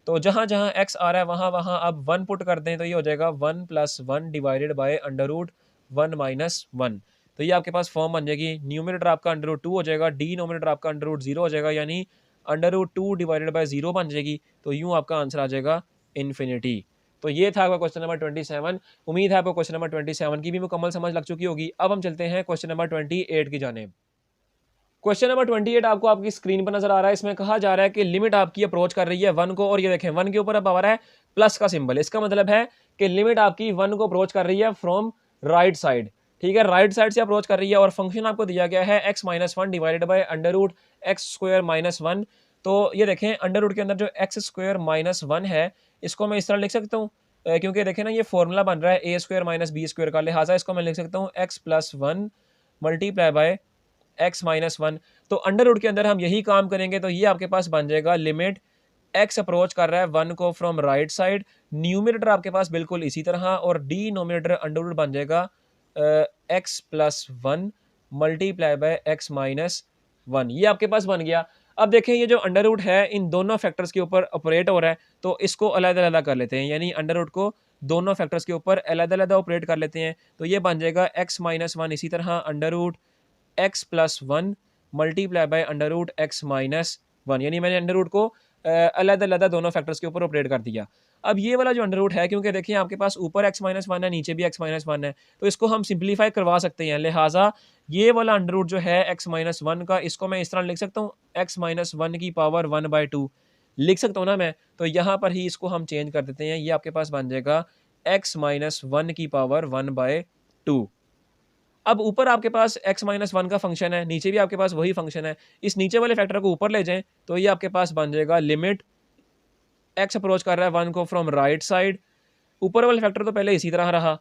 तो जहाँ जहाँ एक्स आ रहा है वहाँ वहाँ अब 1 पुट कर दें, तो ये हो जाएगा 1 plus 1 divided by under root 1 minus 1। तो ये आपके पास फॉर्म बन जाएगी, न्यूमरेटर आपका अंडर रूट 2 हो जाएगा, डिनोमिनेटर आपका अंडर रूट 0 हो जाएगा, यानी अंडर रूट 2 डिवाइडेड बाय 0 बन जाएगी, तो यूँ आपका आंसर आ जाएगा इन्फिनिटी। तो ये था आपका क्वेश्चन नंबर 27। उम्मीद है आपको क्वेश्चन नंबर 27 की भी मुकम्मल समझ लग चुकी होगी। अब हम चलते हैं क्वेश्चन नंबर 28 की जानिब। क्वेश्चन नंबर 28 आपको आपकी स्क्रीन पर नजर आ रहा है। इसमें कहा जा रहा है कि लिमिट आपकी अप्रोच कर रही है 1 को, और ये देखें 1 के ऊपर अब आ रहा है प्लस का सिंबल, इसका मतलब है कि लिमिट आपकी 1 को अप्रोच कर रही है फ्रॉम राइट साइड। ठीक है, राइट साइड से अप्रोच कर रही है, और फंक्शन आपको दिया गया है x minus 1 divided by under root x square minus 1। तो ये देखें अंडर रूट के अंदर जो एक्स स्क्वायर माइनस 1 है, इसको मैं इस तरह लिख सकता हूँ, क्योंकि देखें ना ये फॉर्मूला बन रहा है ए स्क्वायर माइनस बी स्क्वायर का, लिहाजा इसको मैं लिख सकता हूँ x plus 1 multiply bye x minus 1। तो अंडर रूट के अंदर हम यही काम करेंगे, तो ये आपके पास बन जाएगा लिमिट एक्स अप्रोच कर रहा है 1 को फ्रॉम राइट साइड, न्यूमरेटर आपके पास बिल्कुल इसी तरह, और डिनोमिनेटर अंडर रूट बन जाएगा x plus 1 multiply bye x minus 1। ये आपके पास बन गया। अब देखें ये जो अंडर रूट है इन दोनों फैक्टर्स के ऊपर ऑपरेट हो रहा है, तो इसको अलग अलग कर लेते हैं, यानी अंडर रूट को दोनों फैक्टर्स के ऊपर अलग अलग ऑपरेट कर लेते हैं, तो ये बन जाएगा एक्स माइनस 1 इसी तरह under root x plus 1 multiply by under root x minus 1, यानी मैंने अंडर रूट को अलग अलग दोनों फैक्टर्स के ऊपर ऑपरेट कर दिया। अब ये वाला जो अंडर रूट है, क्योंकि देखिए आपके पास ऊपर x माइनस 1 है नीचे भी x माइनस 1 है, तो इसको हम सिंप्लीफाई करवा सकते हैं, लिहाजा ये वाला अंडर रूट जो है x माइनस 1 का, इसको मैं इस तरह लिख सकता हूँ x माइनस 1 की पावर 1/2 लिख सकता हूँ ना मैं, तो यहाँ पर ही इसको हम चेंज कर देते हैं, ये आपके पास बन जाएगा x माइनस 1 की पावर 1/2। अब ऊपर आपके पास x माइनस 1 का फंक्शन है, नीचे भी आपके पास वही फंक्शन है, इस नीचे वाले फैक्टर को ऊपर ले जाएं तो ये आपके पास बन जाएगा लिमिट x अप्रोच कर रहा है 1 को फ्रॉम राइट साइड, ऊपर वाले फैक्टर तो पहले इसी तरह रहा,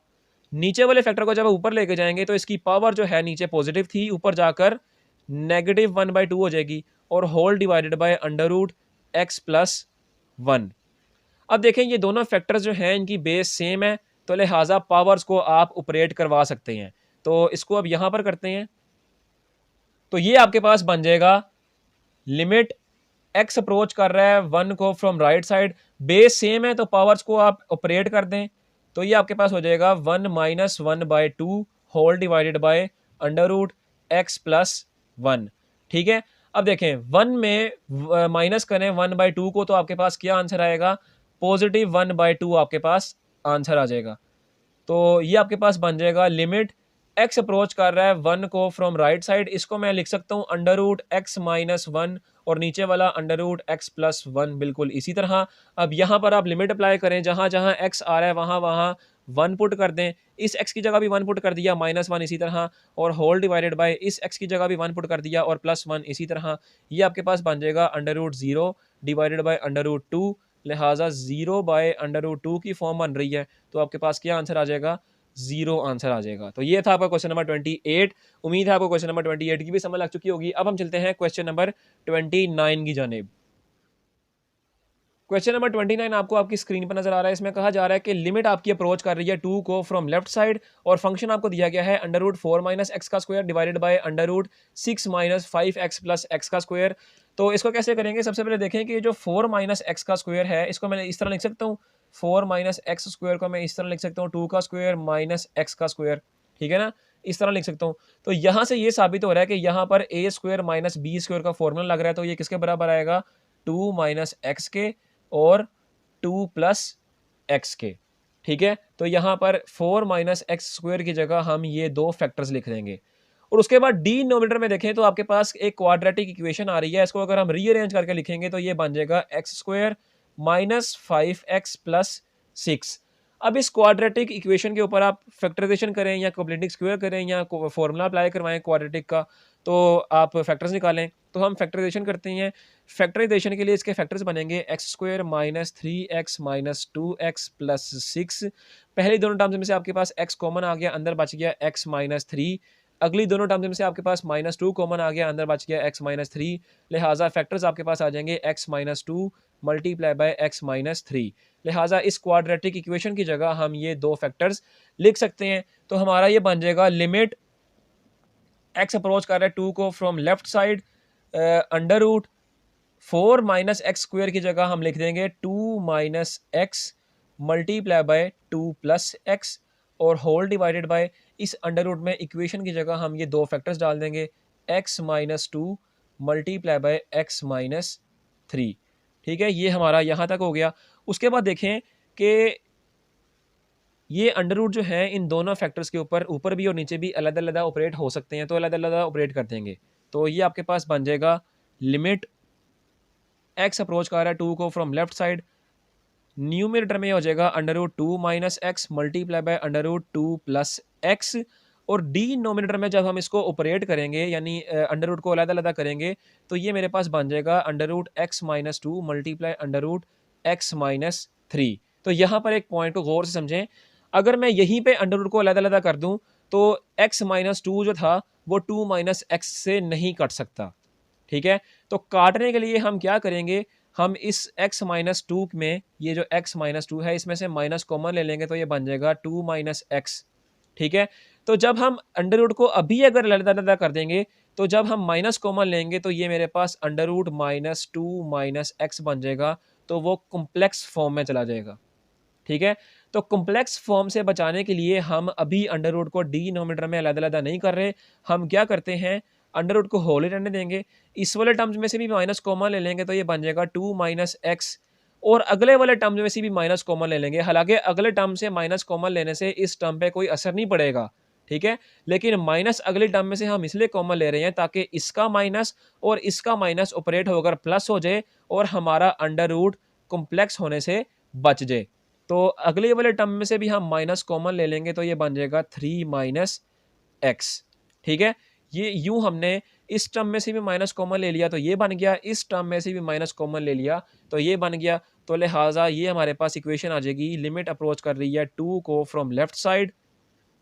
नीचे वाले फैक्टर को जब ऊपर लेके जाएंगे तो इसकी पावर जो है नीचे पॉजिटिव थी, ऊपर जाकर -1/2 हो जाएगी और होल डिवाइडेड बाय √x+1। अब देखें ये दोनों फैक्टर्स जो हैं इनकी बेस सेम है, तो लिहाजा पावर्स को आप ऑपरेट करवा सकते हैं। तो इसको अब यहां पर करते हैं, तो ये आपके पास बन जाएगा लिमिट x अप्रोच कर रहा है 1 को from right side, base same है तो पावर्स को आप ऑपरेट कर दें, तो ये आपके पास हो जाएगा 1 - 1/2 होल डिवाइडेड बाय √x+1। ठीक है, अब देखें 1 में माइनस करें 1/2 को, तो आपके पास क्या आंसर आएगा, +1/2 आपके पास आंसर आ जाएगा। तो ये आपके पास बन जाएगा लिमिट x अप्रोच कर रहा है 1 को फ्रॉम राइट साइड, इसको मैं लिख सकता हूँ √x-1 और नीचे वाला √x+1 बिल्कुल इसी तरह। अब यहाँ पर आप लिमिट अप्लाई करें, जहाँ जहाँ x आ रहा है वहाँ वहाँ 1 पुट कर दें, इस x की जगह भी 1 पुट कर दिया -1 इसी तरह, और होल डिवाइडेड बाय इस x की जगह भी 1 पुट कर दिया और +1 इसी तरह। ये आपके पास बन जाएगा √0 डिवाइडेड बाय √2, लिहाजा 0/√2 की फॉर्म बन रही है, तो आपके पास क्या आंसर आ जाएगा, 0 आंसर आ जाएगा। तो ये था आपका क्वेश्चन नंबर 28। उम्मीद है आपको क्वेश्चन नंबर 28 की भी समझ लग चुकी होगी। अब हम चलते हैं क्वेश्चन नंबर 29 की जानिब। क्वेश्चन नंबर 29 आपको आपकी स्क्रीन पर नजर आ रहा है। इसमें कहा जा रहा है कि लिमिट आपकी अप्रोच कर रही है 2 को फ्रॉम लेफ्ट साइड और फंक्शन आपको दिया गया है √4 - x का square divided bye √6 - 5x + x का स्क्वायर। तो इसको कैसे करेंगे, सबसे पहले देखें कि जो 4 - x का स्क्वायर है इसको मैं इस तरह लिख सकता हूँ, 4 - x स्क्वायर को मैं इस तरह लिख सकता हूँ 2 का स्क्वायर माइनस x का स्क्वायर, ठीक है ना, इस तरह लिख सकता हूँ। तो यहाँ से ये साबित हो रहा है कि यहाँ पर a square minus b square का फॉर्मूला लग रहा है, तो ये किसके बराबर आएगा, 2 - x के और 2 + x के। ठीक है, तो यहाँ पर 4 - x स्क्वायर की जगह हम ये दो फैक्टर्स लिख देंगे और उसके बाद डिनोमिनेटर में देखें तो आपके पास एक क्वाड्रेटिक इक्वेशन आ रही है, इसको अगर हम रीअरेंज करके लिखेंगे तो ये बन जाएगा x स्क्वायर माइनस 5x + 6। अब इस क्वाड्रेटिक इक्वेशन के ऊपर आप फैक्टराइजेशन करें या क्वाड्रेटिक स्क्वायर करें या फॉर्मूला अप्लाई करवाएं क्वाड्रेटिक का, तो आप फैक्टर्स निकालें। तो हम फैक्टराइजेशन करते हैं, फैक्टराइजेशन के लिए इसके फैक्टर्स बनेंगे x square minus 3x minus 2x plus 6। पहली दोनों टर्म्स में से आपके पास x कॉमन आ गया, अंदर बच गया x माइनस 3। अगली दोनों टर्म्स में से आपके पास -2 कॉमन आ गया, अंदर बच गया x माइनस 3। लिहाजा फैक्टर्स आपके पास आ जाएंगे x minus 2 multiply by x minus 3। लिहाजा इस क्वाड्रेटिक इक्वेशन की जगह हम ये दो फैक्टर्स लिख सकते हैं। तो हमारा ये बन जाएगा लिमिट x अप्रोच कर रहा है 2 को from left side √4 - x square की जगह हम लिख देंगे 2 - x मल्टीप्लाई बाय 2 + x और होल डिवाइडेड बाय इस अंडर रूट में इक्वेशन की जगह हम ये दो फैक्टर्स डाल देंगे x minus 2 multiply by x minus 3। ठीक है, ये हमारा यहाँ तक हो गया। उसके बाद देखें कि ये अंडर रूट जो है इन दोनों फैक्टर्स के ऊपर भी और नीचे भी अलग-अलग ऑपरेट हो सकते हैं, तो अलग-अलग ऑपरेट कर देंगे। तो ये आपके पास बन जाएगा लिमिट x अप्रोच कर रहा है 2 को फ्रॉम लेफ्ट साइड, न्यूमरेटर में हो जाएगा √2 - x मल्टीप्लाई बाय √2 + x और डिनोमिनेटर में जब हम इसको ऑपरेट करेंगे यानी अंडर रूट को अलग-अलग करेंगे तो ये मेरे पास बन जाएगा √x-2 मल्टीप्लाई √x - 3। तो यहाँ पर एक पॉइंट को गौर से समझें, अगर मैं यहीं पे अंडर रूट को अलग-अलग कर दूं तो x - 2 जो था वो 2 - x से नहीं कट सकता। ठीक है, तो काटने के लिए हम क्या करेंगे, हम इस x - 2 में ये जो x - 2 है इसमें से माइनस कॉमन ले लेंगे, तो ये बन जाएगा 2 - x। ठीक है, तो जब हम अंडर रूट को अभी अगर अलग-अलग कर देंगे तो जब हम माइनस कॉमन लेंगे तो ये मेरे पास अंडर रूट -2 - x बन जाएगा, तो वो कॉम्प्लेक्स फॉर्म में चला जाएगा। ठीक है, तो कॉम्प्लेक्स फॉर्म से बचाने के लिए हम अभी अंडर रूट को डिनोमिनेटर में अलग-अलग नहीं कर रहे, हम क्या करते हैं, अंडर रूट को होल ही रहने देंगे, इस वाले टर्म्स में से भी माइनस कॉमन ले लेंगे तो ये बन जाएगा 2 - x और अगले वाले टर्म में से भी माइनस कॉमन ले लेंगे। हालांकि अगले टर्म से माइनस कॉमन लेने से इस टर्म पे कोई असर नहीं पड़ेगा, ठीक है, लेकिन माइनस अगले टर्म में से हम इसलिए कॉमन ले रहे हैं ताकि इसका माइनस और इसका माइनस ऑपरेट होकर प्लस हो जाए और हमारा अंडर रूट कॉम्प्लेक्स होने से बच जाए। तो अगले वाले टर्म में से भी हम माइनस कॉमन ले लेंगे तो ये बन जाएगा 3 - x। ठीक है, ये यूं हमने इस टर्म में से भी माइनस कॉमन ले लिया तो ये बन गया, इस टर्म में से भी माइनस कॉमन ले लिया तो ये बन गया। तो लिहाजा ये हमारे पास इक्वेशन आ जाएगी, लिमिट अप्रोच कर रही है 2 को फ्रॉम लेफ्ट साइड,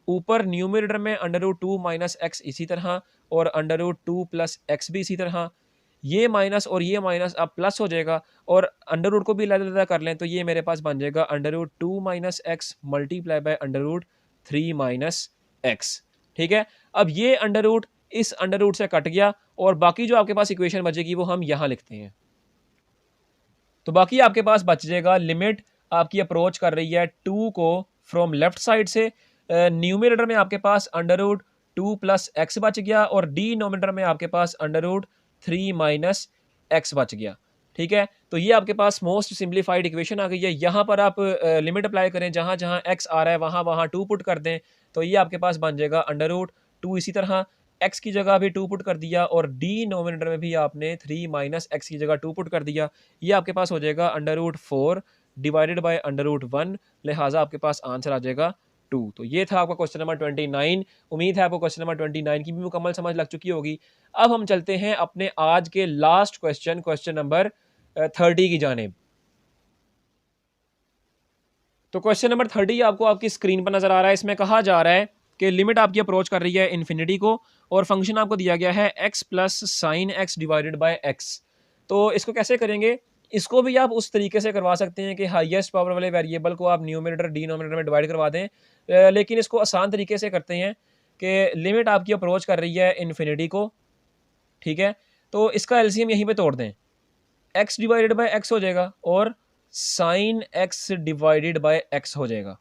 ऊपर न्यूमरेटर में √2 - x इसी तरह और अंडर रूट 2 प्लस एक्स भी इसी तरह, ये माइनस और ये माइनस अब प्लस हो जाएगा, और अंडर रूट को भी अलग-अलग कर लें तो ये मेरे पास बन जाएगा under root 2 minus x multiply by under root 3 minus x. ठीक है, अब ये अंडर रूट इस अंडर रूट से कट गया और बाकी जो आपके पास इक्वेशन बचेगी वो हम यहाँ लिखते हैं। तो बाकी आपके पास बच जाएगा, लिमिट आपकी अप्रोच कर रही है 2 को फ्रॉम लेफ्ट साइड से, न्यूमरेटर में आपके पास अंडर रूट 2 प्लस एक्स बच गया और डिनोमिनेटर में आपके पास अंडर रूट 3 माइनस एक्स बच गया। ठीक है, तो ये आपके पास मोस्ट सिंप्लीफाइड इक्वेशन आ गई है। यहाँ पर आप लिमिट अप्लाई करें, जहाँ जहाँ एक्स आ रहा है वहाँ वहाँ 2 पुट कर दें, तो ये आपके पास बन जाएगा अंडर रूट 2, इसी तरह एक्स की जगह भी 2 पुट कर दिया और डिनोमिनेटर में भी आपने 3 माइनस एक्स की जगह 2 पुट कर दिया। ये आपके पास हो जाएगा under root 4 divided by under root 1, लिहाजा आपके पास आंसर आ जाएगा 2। तो ये था आपका क्वेश्चन नंबर 29। उम्मीद है आपको क्वेश्चन नंबर 29 की भी मुकम्मल समझ लग चुकी होगी। अब हम चलते हैं अपने आज के लास्ट क्वेश्चन, क्वेश्चन नंबर 30 की जानिब। तो क्वेश्चन नंबर 30 आपको आपकी स्क्रीन पर नजर आ रहा है। इसमें कहा जा रहा है कि लिमिट आपकी अप्रोच कर रही है इन्फिनिटी को और फंक्शन आपको दिया गया है x plus sine x divided by x। तो इसको कैसे करेंगे? इसको भी आप उस तरीके से करवा सकते हैं कि हाईएस्ट पावर वाले वेरिएबल को आप न्यूमरेटर डिनोमिनेटर में डिवाइड करवा दें, लेकिन इसको आसान तरीके से करते हैं कि लिमिट आपकी अप्रोच कर रही है इन्फिनिटी को। ठीक है, तो इसका एलसीएम यहीं पे तोड़ दें, x डिवाइडेड बाय x हो जाएगा और sine x divided by x हो जाएगा।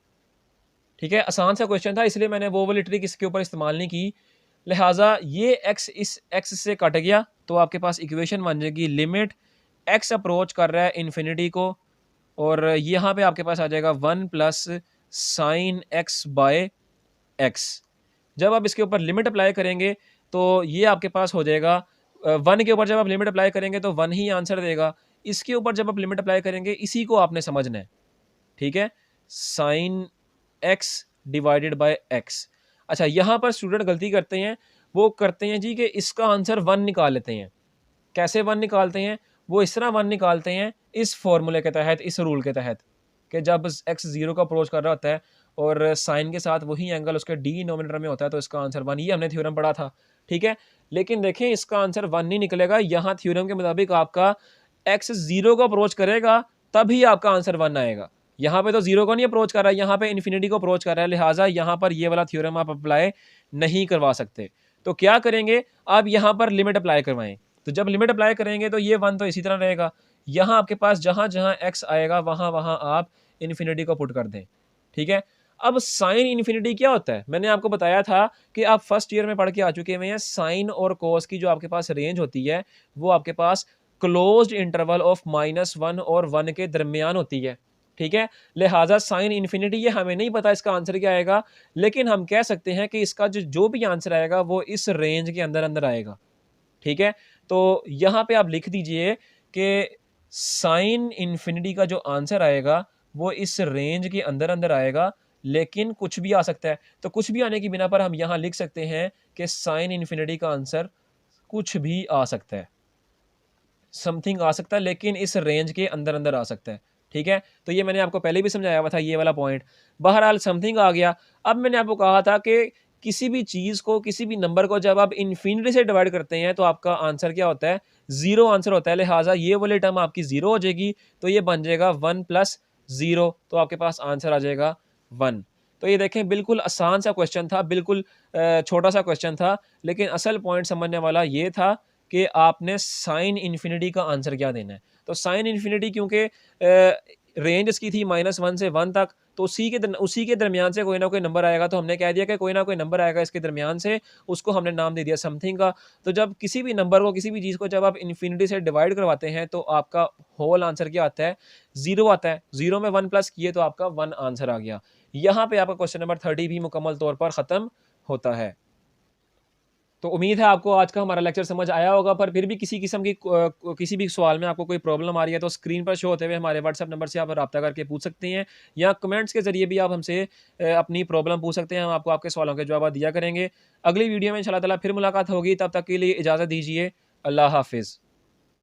ठीक है, आसान सा क्वेश्चन था, इसलिए मैंने वो वाली ट्रिक इसके ऊपर इस्तेमाल नहीं की। लिहाजा ये x इस x से कट गया तो आपके पास इक्वेशन बन जाएगी, लिमिट x अप्रोच कर रहा है इन्फिनिटी को और यहाँ पे आपके पास आ जाएगा 1 plus sine x by x। जब आप इसके ऊपर लिमिट अप्लाई करेंगे तो ये आपके पास हो जाएगा 1 के ऊपर जब आप लिमिट अप्लाई करेंगे तो 1 ही आंसर देगा। इसके ऊपर जब आप लिमिट अप्लाई करेंगे इसी को आपने समझना है। ठीक है, sine x divided by x। अच्छा, यहाँ पर स्टूडेंट गलती करते हैं, वो करते हैं जी कि इसका आंसर 1 निकाल लेते हैं। कैसे 1 निकालते हैं? वो इस तरह 1 निकालते हैं इस फॉर्मूले के तहत, इस रूल के तहत कि जब x 0 का अप्रोच कर रहा होता है और साइन के साथ वही एंगल उसके डिनोमिनेटर में होता है तो इसका आंसर 1। ये हमने थ्योरम पढ़ा था। ठीक है, लेकिन देखें इसका आंसर 1 नहीं निकलेगा। यहाँ थ्योरम के मुताबिक आपका x 0 को अप्रोच करेगा तभी आपका आंसर 1 आएगा। यहाँ पे तो 0 को नहीं अप्रोच कर रहा है, यहाँ पे इन्फिनिटी को अप्रोच कर रहा है, लिहाजा यहाँ पर ये वाला थ्योरम आप अप्लाई नहीं करवा सकते। तो क्या करेंगे, आप यहाँ पर लिमिट अप्लाई करवाएं। तो जब लिमिट अप्लाई करेंगे तो ये 1 तो इसी तरह रहेगा। यहाँ आपके पास जहाँ जहाँ x आएगा वहाँ वहाँ आप इन्फिनिटी को पुट कर दें। ठीक है, अब साइन इन्फिनिटी क्या होता है? मैंने आपको बताया था कि आप फर्स्ट ईयर में पढ़ के आ चुके हुए हैं। साइन और कोस की जो आपके पास रेंज होती है वो आपके पास क्लोज्ड इंटरवल ऑफ -1 और 1 के दरमियान होती है। ठीक है, लिहाजा साइन इन्फिनिटी ये हमें नहीं पता इसका आंसर क्या आएगा, लेकिन हम कह सकते हैं कि इसका जो भी आंसर आएगा वो इस रेंज के अंदर अंदर आएगा। ठीक है, तो यहाँ पे आप लिख दीजिए कि साइन इन्फिनिटी का जो आंसर आएगा वो इस रेंज के अंदर अंदर आएगा, लेकिन कुछ भी आ सकता है। तो कुछ भी आने की बिना पर हम यहाँ लिख सकते हैं कि साइन इन्फिनिटी का आंसर कुछ भी आ सकता है, समथिंग आ सकता है, लेकिन इस रेंज के अंदर अंदर आ सकता है। ठीक है, तो ये मैंने आपको पहले भी समझाया हुआ था ये वाला पॉइंट। बहरहाल समथिंग आ गया। अब मैंने आपको कहा था कि किसी भी चीज़ को, किसी भी नंबर को जब आप इन्फिनिटी से डिवाइड करते हैं तो आपका आंसर क्या होता है? 0 आंसर होता है। लिहाजा ये वाली टर्म आपकी 0 हो जाएगी, तो ये बन जाएगा 1 प्लस 0, तो आपके पास आंसर आ जाएगा 1। तो ये देखें, बिल्कुल आसान सा क्वेश्चन था, बिल्कुल छोटा सा क्वेश्चन था, लेकिन असल पॉइंट समझने वाला ये था कि आपने साइन इन्फिनिटी का आंसर क्या देना है। तो साइन इन्फिनिटी क्योंकि रेंज इसकी थी -1 से 1 तक, तो उसी के दरमियान से कोई ना कोई नंबर आएगा, तो हमने कह दिया कि कोई ना कोई नंबर आएगा इसके दरमियान से, उसको हमने नाम दे दिया समथिंग का। तो जब किसी भी नंबर को, किसी भी चीज़ को जब आप इन्फिनिटी से डिवाइड करवाते हैं तो आपका होल आंसर क्या आता है? 0 आता है। 0 में 1 प्लस किए तो आपका 1 आंसर आ गया। यहाँ पे आपका क्वेश्चन नंबर 30 भी मुकम्मल तौर पर ख़त्म होता है। तो उम्मीद है आपको आज का हमारा लेक्चर समझ आया होगा, पर फिर भी किसी किस्म की किसी भी सवाल में आपको कोई प्रॉब्लम आ रही है तो स्क्रीन पर शो होते हुए हमारे व्हाट्सएप नंबर से आप रब्ता करके पूछ सकते हैं, या कमेंट्स के ज़रिए भी आप हमसे अपनी प्रॉब्लम पूछ सकते हैं। हम आपको आपके सवालों के जवाब दिया करेंगे। अगली वीडियो में इंशाल्लाह ताला फिर मुलाकात होगी, तब तक के लिए इजाज़त दीजिए। अल्लाह हाफिज़।